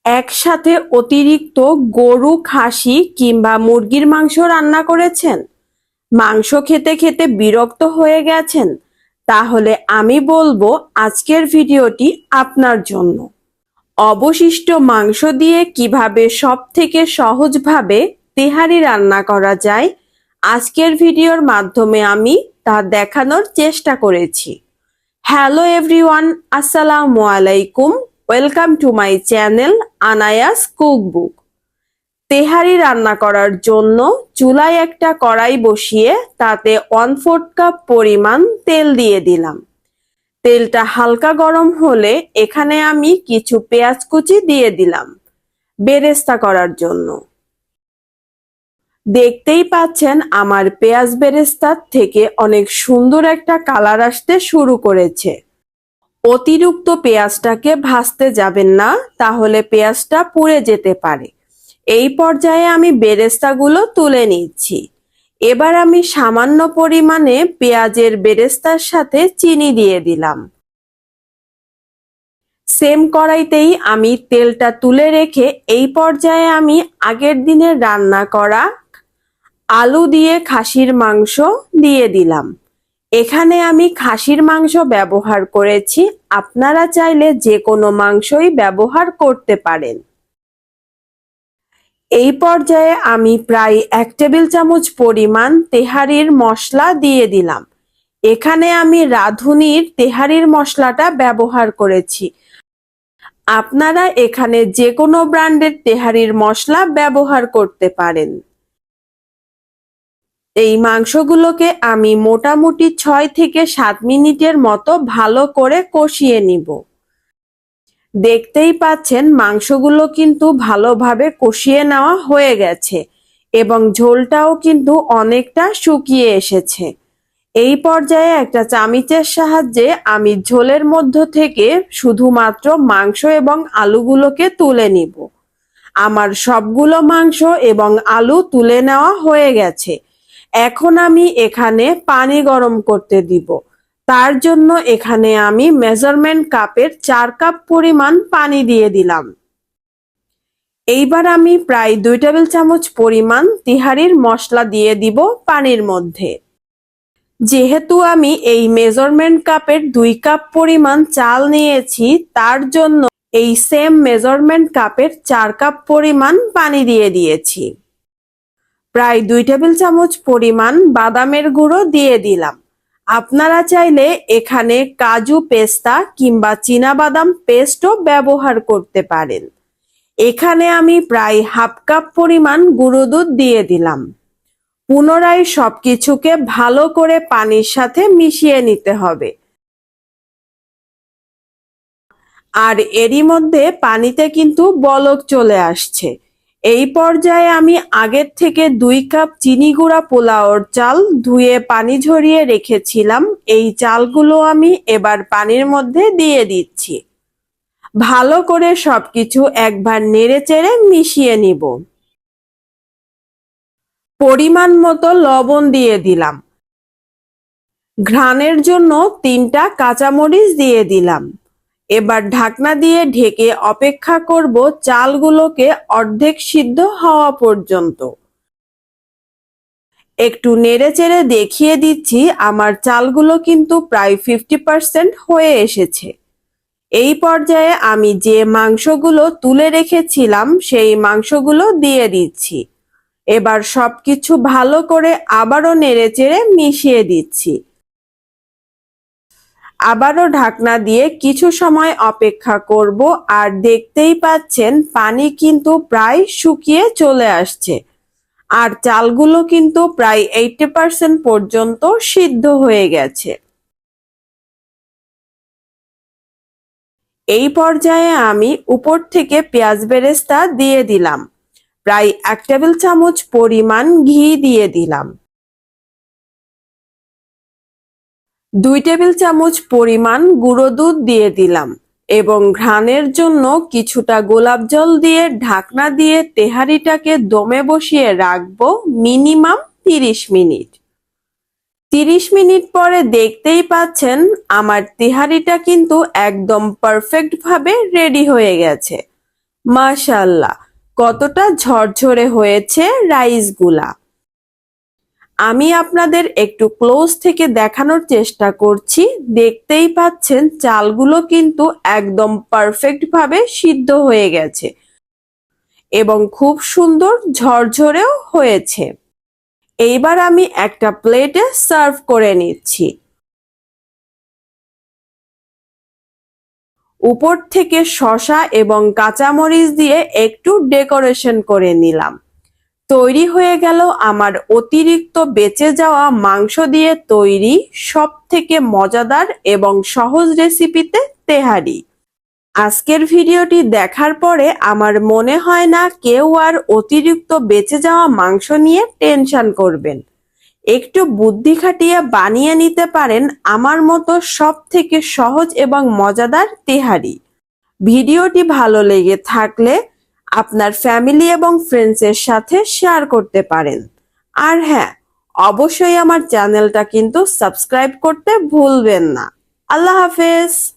একসাথে অতিরিক্ত গরু, খাসি কিংবা মুরগির মাংস রান্না করেছেন? মাংস খেতে খেতে বিরক্ত হয়ে গেছেন? তাহলে আমি বলবো আজকের ভিডিওটি আপনার জন্য। অবশিষ্ট মাংস দিয়ে কিভাবে সবথেকে সহজভাবে তেহারি রান্না করা যায়, আজকের ভিডিওর মাধ্যমে আমি তা দেখানোর চেষ্টা করেছি। হ্যালো এভরিওয়ান, আসসালামু আলাইকুম। Welcome to my channel Anayas cookbook. তেহারি রান্না করার জন্য চুলায় একটা কড়াই বসিয়ে তাতে 1/4 কাপ পরিমাণ তেল দিয়ে দিলাম। তেলটা হালকা গরম হলে এখানে আমি কিছু পেঁয়াজ কুচি দিয়ে দিলাম বেরেস্তা করার জন্য। দেখতেই পাচ্ছেন আমার পেঁয়াজ বেরেস্তার থেকে অনেক সুন্দর একটা কালার আসতে শুরু করেছে। অতিরিক্ত পেঁয়াজটাকে ভাজতে যাবেন না, তাহলে পেঁয়াজটা পুড়ে যেতে পারে। এই পর্যায়ে আমি বেরেস্তাগুলো তুলে নিচ্ছি। এবার আমি সামান্য পরিমাণে পেঁয়াজের বেরেস্তার সাথে চিনি দিয়ে দিলাম। সেম কড়াইতেই আমি তেলটা তুলে রেখে এই পর্যায়ে আমি আগের দিনের রান্না করা আলু দিয়ে খাসির মাংস দিয়ে দিলাম। এখানে আমি খাসির মাংস ব্যবহার করেছি, আপনারা চাইলে যে কোনো মাংসই ব্যবহার করতে পারেন। এই পর্যায়ে আমি প্রায় 1 টেবিল চামচ পরিমাণ তেহারির মশলা দিয়ে দিলাম। এখানে আমি রাঁধুনির তেহারির মশলাটা ব্যবহার করেছি। আপনারা এখানে যে কোনো ব্র্যান্ডের তেহারির মশলা ব্যবহার করতে পারেন। এই মাংসগুলোকে আমি মোটামুটি 6 থেকে 7 মিনিটের মতো ভালো করে কষিয়ে নিব। দেখতেই পাচ্ছেন মাংসগুলো কিন্তু ভালোভাবে কষিয়ে নেওয়া হয়ে গেছে এবং ঝোলটাও কিন্তু অনেকটা শুকিয়ে এসেছে। এই পর্যায়ে একটা চামচের সাহায্যে আমি ঝোলের মধ্য থেকে শুধুমাত্র মাংস এবং আলুগুলোকে তুলে নিব। আমার সবগুলো মাংস এবং আলু তুলে নেওয়া হয়ে গেছে। এখন আমি এখানে পানি গরম করতে দিব। তার জন্য এখানে আমি মেজারমেন্ট কাপের 4 কাপ পরিমাণ পানি দিয়ে দিলাম। এইবার আমি প্রায় 2 টেবিল চামচ পরিমাণ তিহারির মশলা দিয়ে দিব পানির মধ্যে। যেহেতু আমি এই মেজারমেন্ট কাপের 2 কাপ পরিমাণ চাল নিয়েছি, তার জন্য এই সেম মেজারমেন্ট কাপের 4 কাপ পরিমাণ পানি দিয়ে দিয়েছি। প্রায় 2 টেবিল চামচ পরিমাণ বাদামের গুঁড়ো দিয়ে দিলাম। আপনারা চাইলে এখানে কাজু, পেস্তা কিংবা চীনাবাদাম পেস্টও ব্যবহার করতে পারেন। এখানে আমি প্রায় 1/2 কাপ পরিমাণ গুঁড়ো দুধ দিয়ে দিলাম। পুনরায় সবকিছুকে ভালো করে পানির সাথে মিশিয়ে নিতে হবে। আর এরই মধ্যে পানিতে কিন্তু বলক চলে আসছে। এই পর্যায়ে আমি আগের থেকে 2 কাপ চিনি গুঁড়া পোলাওর চাল ধুয়ে পানি ঝরিয়ে রেখেছিলাম। এই চালগুলো আমি এবার পানির মধ্যে দিয়ে দিচ্ছি। ভালো করে সবকিছু একবার নেড়েচেড়ে মিশিয়ে নিব। পরিমাণ মতো লবণ দিয়ে দিলাম। ঘ্রাণের জন্য 3টা কাঁচামরিচ দিয়ে দিলাম। এবার ঢাকনা দিয়ে ঢেকে অপেক্ষা করব চালগুলোকে অর্ধেক সিদ্ধ হওয়া পর্যন্ত। একটু নেড়েচেড়ে দেখিয়ে দিচ্ছি আমার চালগুলো কিন্তু প্রায় 50% হয়ে এসেছে। এই পর্যায়ে আমি যে মাংসগুলো তুলে রেখেছিলাম সেই মাংসগুলো দিয়ে দিচ্ছি। এবার সবকিছু ভালো করে আবারও নেড়েচেড়ে মিশিয়ে দিচ্ছি। আবারও ঢাকনা দিয়ে কিছু সময় অপেক্ষা করব। আর দেখতেই পাচ্ছেন পানি কিন্তু প্রায় শুকিয়ে চলে আসছে আর চালগুলো কিন্তু প্রায় 80% পর্যন্ত সিদ্ধ হয়ে গেছে। এই পর্যায়ে আমি উপর থেকে পেঁয়াজ বেরেস্তা দিয়ে দিলাম। প্রায় 1 টেবিল চামচ পরিমাণ ঘি দিয়ে দিলাম। 2 টেবিল চামচ পরিমাণ গুঁড়ো দুধ দিয়ে দিলাম এবং ঘ্রাণের জন্য কিছুটা গোলাপ জল দিয়ে ঢাকনা দিয়ে তেহারিটাকে দমে বসিয়ে রাখবো মিনিমাম 30 মিনিট। 30 মিনিট পরে দেখতেই পাচ্ছেন আমার তেহারিটা কিন্তু একদম পারফেক্ট ভাবে রেডি হয়ে গেছে। মাশাআল্লাহ, কতটা ঝরঝরে হয়েছে রাইসগুলা। আমি আপনাদের একটু ক্লোজ থেকে দেখানোর চেষ্টা করছি। দেখতেই পাচ্ছেন চালগুলো কিন্তু একদম পারফেক্ট ভাবে সিদ্ধ হয়ে গেছে এবং খুব সুন্দর ঝরঝরেও হয়েছে। এইবার আমি একটা প্লেটে সার্ভ করে নিচ্ছি। উপর থেকে শসা এবং কাঁচামরিচ দিয়ে একটু ডেকোরেশন করে নিলাম। তৈরি হয়ে গেল আমার অতিরিক্ত বেঁচে যাওয়া মাংস দিয়ে তৈরি সবথেকে মজাদার এবং সহজ রেসিপিতে তেহারি। আজকের ভিডিওটি দেখার পরে আমার মনে হয় না কেউ আর অতিরিক্ত বেঁচে যাওয়া মাংস নিয়ে টেনশন করবেন। একটু বুদ্ধি খাটিয়ে বানিয়ে নিতে পারেন আমার মতো সবথেকে সহজ এবং মজাদার তেহারি। ভিডিওটি ভালো লেগে থাকলে আপনার ফ্যামিলি এবং ফ্রেন্ডসের সাথে শেয়ার করতে পারেন। আর হ্যাঁ, অবশ্যই আমার চ্যানেলটা কিন্তু সাবস্ক্রাইব করতে ভুলবেন না। আল্লাহ হাফেজ।